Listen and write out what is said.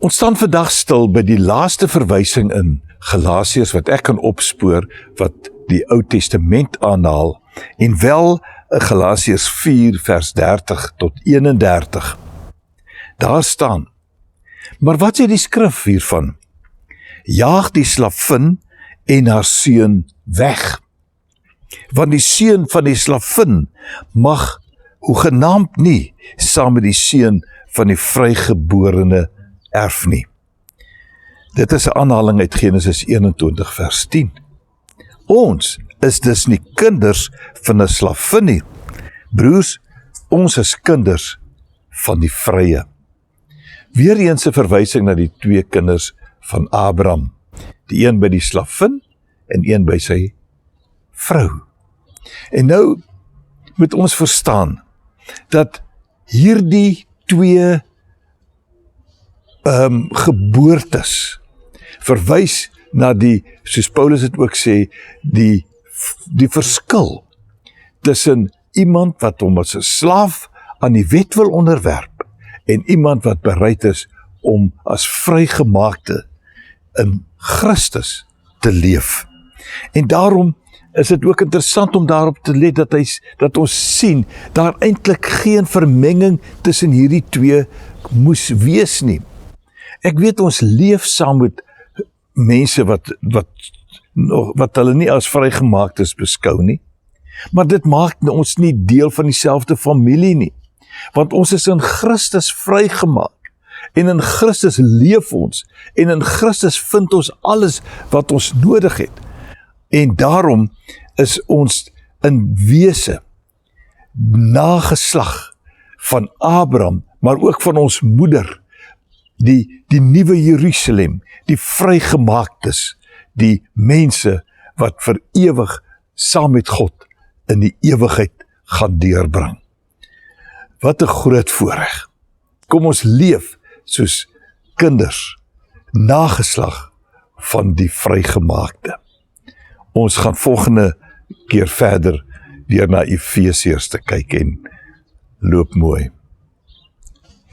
Ons staan vandag stil by die laaste verwysing in Galasiërs wat ek kan opspoor wat die Ou Testament aanhaal en wel Galasiërs 4 vers 30 tot 31. Daar staan: Maar wat sê die skrif hiervan? Jaag die slavin en haar seun weg. Want die seun van die slavin mag hoegenaamd nie saam met die seun van die vrygeborene erf nie. Dit is 'n aanhaling uit Genesis 21 vers 10. Ons is dus nie kinders van 'n slavin nie. Broers, ons is kinders van die vrye. Weereens 'n verwysing na die twee kinders van Abraham. Die een by die slavin en een by sy vrou. En nou moet ons verstaan dat hierdie twee geboortes verwys na die, soos Paulus het ook sê, die verskil tussen iemand wat hom as 'n slaaf aan die wet wil onderwerp en iemand wat bereid is om as vrygemaakte in Christus te leef. En daarom is dit ook interessant om daarop te let dat ons sien, daar eintlik geen vermenging tussen hierdie twee moes wees nie. Ek weet ons leef saam met mense wat hulle nie as vrygemaaktes beskou nie, maar dit maak ons nie deel van dieselfde familie nie, want ons is in Christus vrygemaak, en in Christus leef ons, en in Christus vind ons alles wat ons nodig het, en daarom is ons in wese nageslag van Abraham, maar ook van ons moeder, die nuwe Jerusalem, die vrygemaaktes, die mense wat vir ewig saam met God in die ewigheid gaan deurbring. Wat 'n groot voorreg. Kom ons leef soos kinders, nageslag van die vrygemaakte. Ons gaan volgende keer verder deur na Efesiërs te kyk en loop mooi.